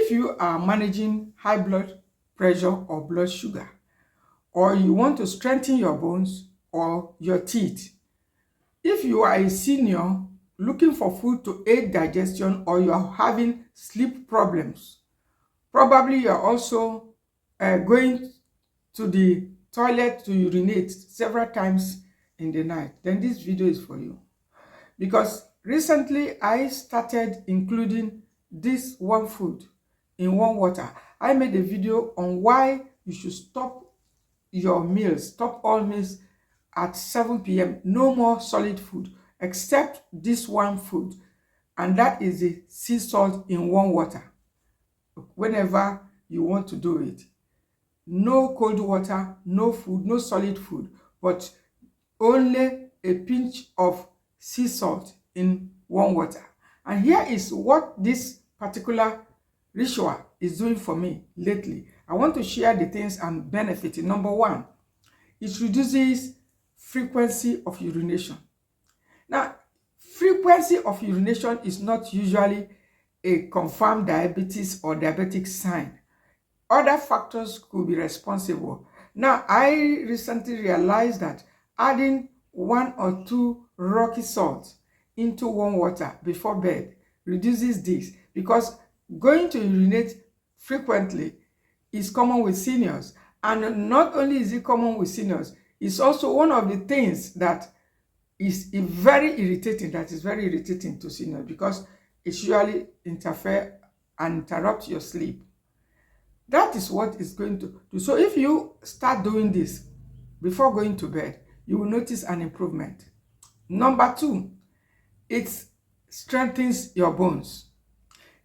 If you are managing high blood pressure or blood sugar, or you want to strengthen your bones or your teeth, if you are a senior looking for food to aid digestion, or you are having sleep problems, probably you are also going to the toilet to urinate several times in the night, then this video is for you. Because recently I started including this one food in one water. I made a video on why you should stop your meals, stop all meals at 7 p.m. No more solid food except this one food, and that is the sea salt in one water. Whenever you want to do it, no cold water, no food, no solid food, but only a pinch of sea salt in one water. And here is what this particular ritual is doing for me lately. I want to share the things I'm benefiting. Number one, it reduces frequency of urination. Now, frequency of urination is not usually a confirmed diabetes or diabetic sign. Other factors could be responsible. Now, I recently realized that adding 1 or 2 rocky salts into warm water before bed reduces this, because going to urinate frequently is common with seniors. And not only is it common with seniors, it's also one of the things that is very irritating, to seniors, because it usually interferes and interrupts your sleep. That is what it's going to do. So if you start doing this before going to bed, you will notice an improvement. Number two, it strengthens your bones.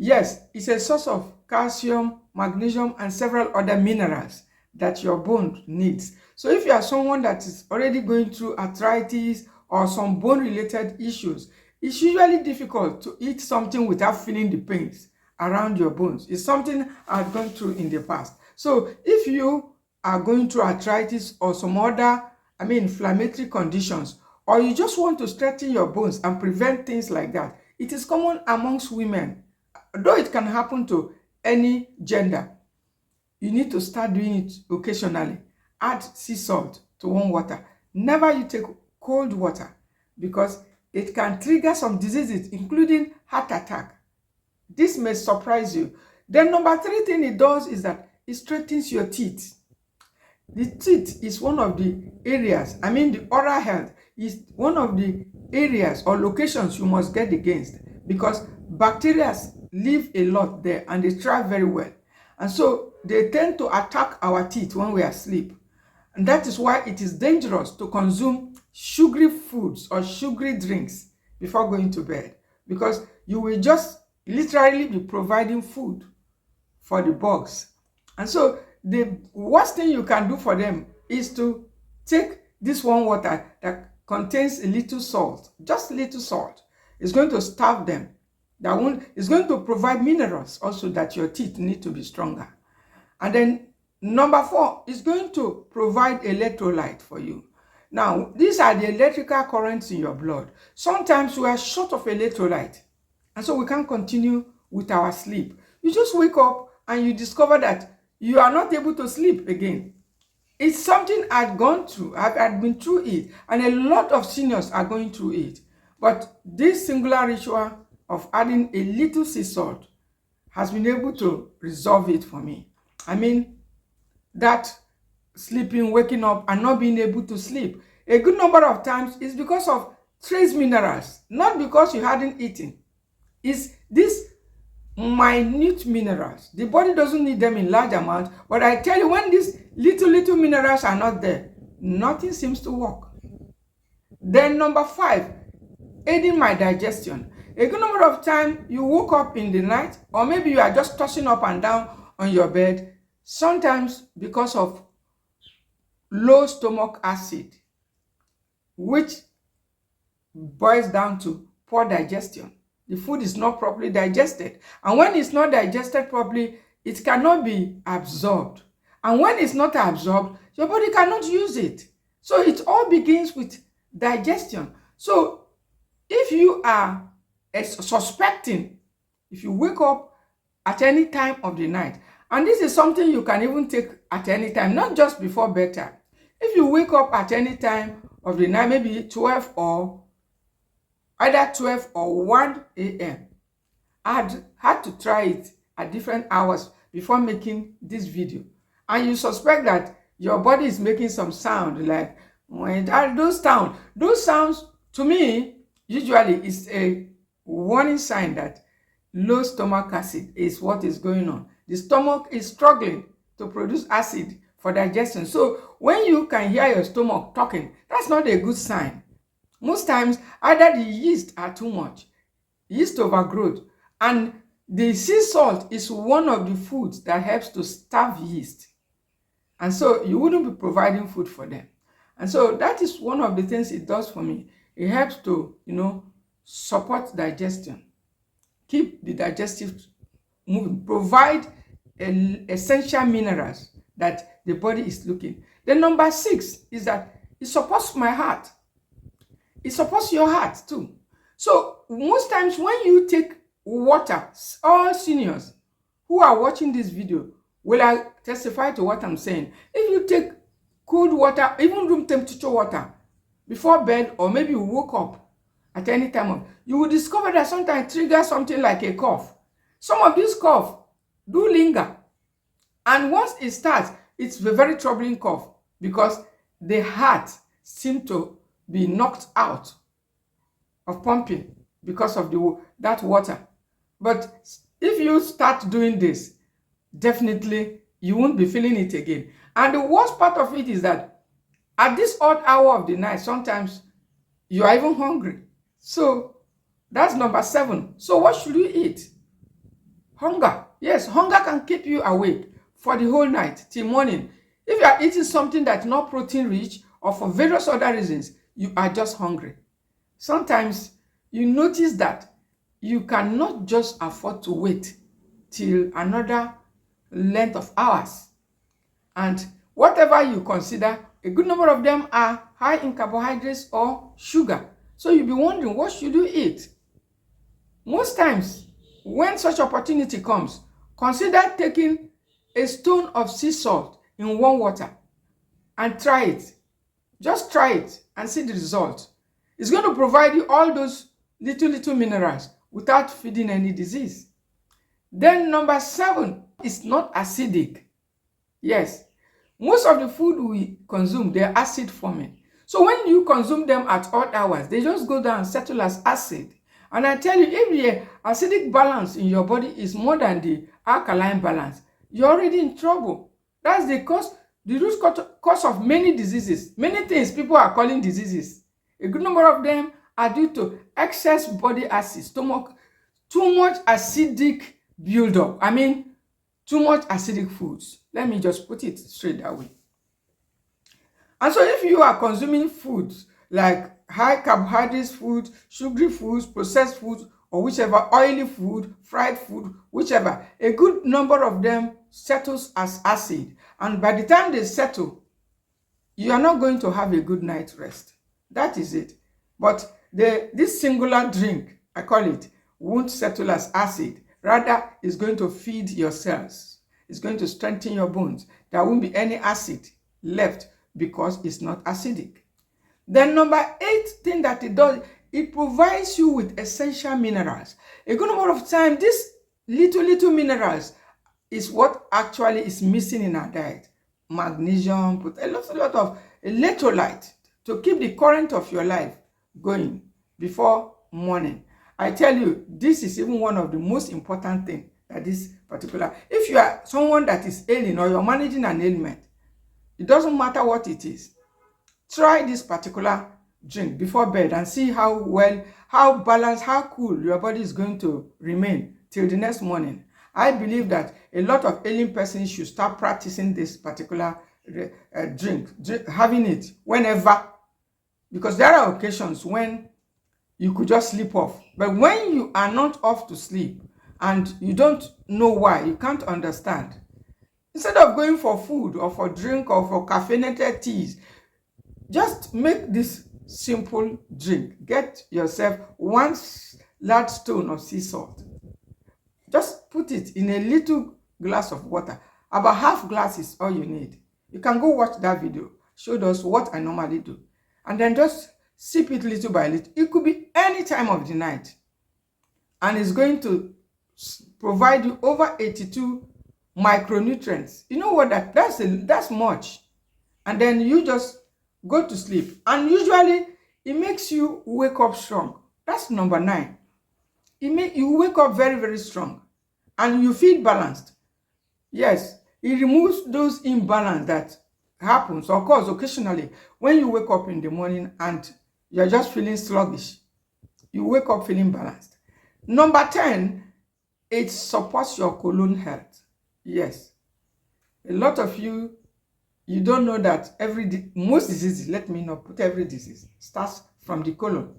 Yes, it's a source of calcium, magnesium, and several other minerals that your bone needs. So if you are someone that is already going through arthritis or some bone-related issues, it's usually difficult to eat something without feeling the pains around your bones. It's something I've gone through in the past. So if you are going through arthritis or some other, inflammatory conditions, or you just want to strengthen your bones and prevent things like that, it is common amongst women, though it can happen to any gender. You need to start doing it occasionally. Add sea salt to warm water. Never you take cold water, because it can trigger some diseases, including heart attack. This may surprise you. Then number 3 thing it does is that it strengthens your teeth. The teeth is one of the areas, the oral health is one of the areas or locations you must get against, because bacteria live a lot there and they thrive very well. And so they tend to attack our teeth when we are asleep. And that is why it is dangerous to consume sugary foods or sugary drinks before going to bed, because you will just literally be providing food for the bugs. And so the worst thing you can do for them is to take this warm water that contains a little salt, just a little salt. It's going to starve them. It's going to provide minerals also that your teeth need to be stronger. And then number 4 is going to provide electrolyte for you. Now, these are the electrical currents in your blood. Sometimes we are short of electrolyte, and so we can't continue with our sleep. You just wake up and you discover that you are not able to sleep again. It's something I've gone through. I've been through it, and a lot of seniors are going through it. But this singular ritual of adding a little sea salt has been able to resolve it for me. That sleeping, waking up, and not being able to sleep a good number of times is because of trace minerals, not because you hadn't eaten. It's these minute minerals. The body doesn't need them in large amounts, but I tell you, when these little minerals are not there, nothing seems to work. Then number 5, aiding my digestion. A good number of times you woke up in the night, or maybe you are just tossing up and down on your bed, sometimes because of low stomach acid, which boils down to poor digestion. The food is not properly digested. And when it's not digested properly, it cannot be absorbed. And when it's not absorbed, your body cannot use it. So it all begins with digestion. So if you are suspecting, if you wake up at any time of the night. And this is something you can even take at any time, not just before bedtime. If you wake up at any time of the night, maybe 12 or either 12 or 1 a.m., I had to try it at different hours before making this video. And you suspect that your body is making some sound, like when those sounds to me usually is a warning sign that low stomach acid is what is going on. The stomach is struggling to produce acid for digestion. So when you can hear your stomach talking, that's not a good sign. Most times, either the yeast are too much, yeast overgrowth, and the sea salt is one of the foods that helps to starve yeast. And so you wouldn't be providing food for them. And so that is one of the things it does for me. It helps to, support digestion, keep the digestive moving, provide essential minerals that the body is looking. Then number 6 is that it supports my heart. It supports your heart too. So most times when you take water, all seniors who are watching this video will testify to what I'm saying. If you take cold water, even room temperature water, before bed, or maybe you woke up at any time, you will discover that sometimes triggers something like a cough. Some of these cough do linger. And once it starts, it's a very troubling cough because the heart seems to be knocked out of pumping because of that water. But if you start doing this, definitely you won't be feeling it again. And the worst part of it is that at this odd hour of the night, sometimes you are even hungry. So that's number 7. So what should you eat? Hunger. Yes, hunger can keep you awake for the whole night till morning. If you are eating something that's not protein rich, or for various other reasons, you are just hungry. Sometimes you notice that you cannot just afford to wait till another length of hours. And whatever you consider, a good number of them are high in carbohydrates or sugar. So you'll be wondering, what should you eat? Most times, when such opportunity comes, consider taking a stone of sea salt in warm water and try it. Just try it and see the result. It's going to provide you all those little minerals without feeding any disease. Then number 7 is not acidic. Yes, most of the food we consume, they're acid forming. So when you consume them at odd hours, they just go down and settle as acid. And I tell you, if the acidic balance in your body is more than the alkaline balance, you're already in trouble. That's the root cause of many diseases. Many things people are calling diseases. A good number of them are due to excess body acid, stomach, too much acidic buildup. I mean, too much acidic foods. Let me just put it straight that way. And so if you are consuming foods like high carbohydrates food, sugary foods, processed foods, or whichever, oily food, fried food, whichever, a good number of them settles as acid. And by the time they settle, you are not going to have a good night's rest. That is it. But this singular drink, I call it, won't settle as acid. Rather, it's going to feed your cells. It's going to strengthen your bones. There won't be any acid left because it's not acidic. Then number 8 thing that it does, it provides you with essential minerals. A good number of times, these little minerals is what actually is missing in our diet. Magnesium, put a lot of electrolyte to keep the current of your life going before morning. I tell you, this is even one of the most important things that this particular, if you are someone that is ailing or you're managing an ailment, it doesn't matter what it is. Try this particular drink before bed and see how well, how balanced, how cool your body is going to remain till the next morning. I believe that a lot of ailing persons should start practicing this particular drink, having it whenever, because there are occasions when you could just sleep off. But when you are not off to sleep and you don't know why, you can't understand, instead of going for food or for drink or for caffeinated teas, just make this simple drink. Get yourself 1 large stone of sea salt, Just put it in a little glass of water. About half glass is all you need. You can go watch that video. Showed us what I normally do. And then just sip it little by little. It could be any time of the night. And it's going to provide you over 82 micronutrients. You know what that's much. And then you just go to sleep. And usually it makes you wake up strong. That's number 9. You wake up very, very strong. And you feel balanced. Yes, it removes those imbalance that happens or occurs occasionally when you wake up in the morning and you're just feeling sluggish. You wake up feeling balanced. Number 10, it supports your colon health. Yes, a lot of you don't know that most diseases, let me not put every disease, starts from the colon.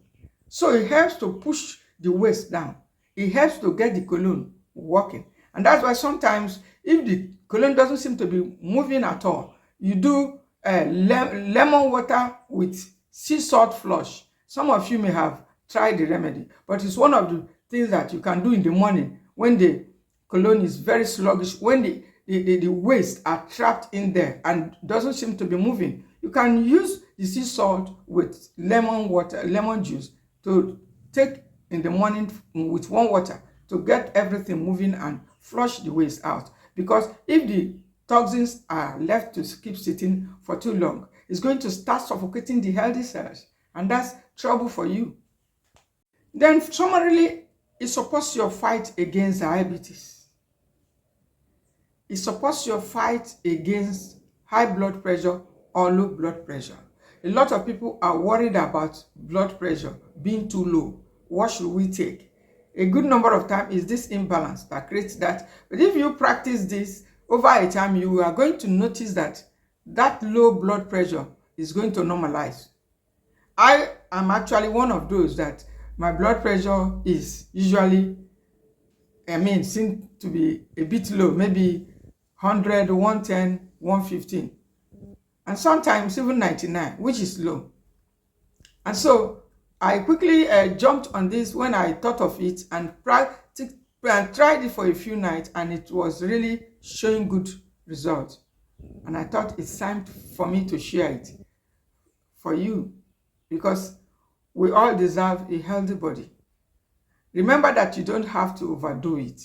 So it helps to push the waist down. It helps to get the colon working. And that's why sometimes if the colon doesn't seem to be moving at all, you do lemon water with sea salt flush. Some of you may have tried the remedy, but it's one of the things that you can do in the morning when the colon is very sluggish, when the waste are trapped in there and doesn't seem to be moving. You can use the sea salt with lemon juice to take in the morning with warm water to get everything moving and flush the waste out. Because if the toxins are left to keep sitting for too long, it's going to start suffocating the healthy cells, and that's trouble for you. Then summarily, it supports your fight against diabetes. It supports your fight against high blood pressure or low blood pressure. A lot of people are worried about blood pressure being too low. What should we take? A good number of times is this imbalance that creates that. But if you practice this over a time, you are going to notice that that low blood pressure is going to normalize. I am actually one of those that my blood pressure is usually, seem to be a bit low, maybe 100, 110, 115. And sometimes even 99, which is low. And so I quickly jumped on this when I thought of it and tried it for a few nights, and it was really showing good results. And I thought it's time for me to share it for you, because we all deserve a healthy body. Remember that you don't have to overdo it.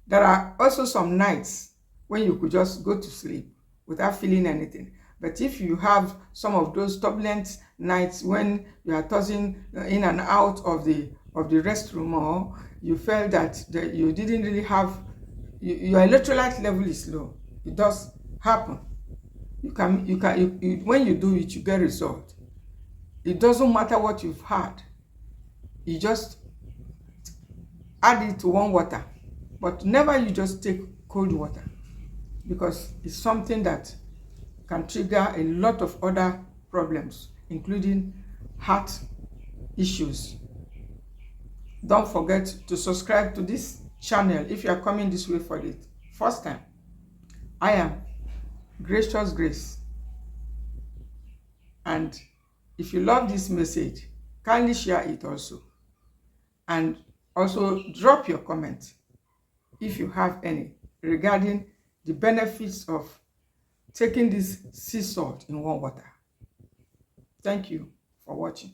There are also some nights when you could just go to sleep without feeling anything. But if you have some of those turbulent nights when you are tossing in and out of the restroom, or you felt that you didn't really have, your electrolyte level is low, it does happen. When you do it, you get result. It doesn't matter what you've had. You just add it to warm water, but never you just take cold water, because it's something that can trigger a lot of other problems, including heart issues. Don't forget to subscribe to this channel if you are coming this way for the first time. I am Gracious Grace, and if you love this message, kindly share it also, and also drop your comment if you have any regarding the benefits of taking this sea salt in warm water. Thank you for watching.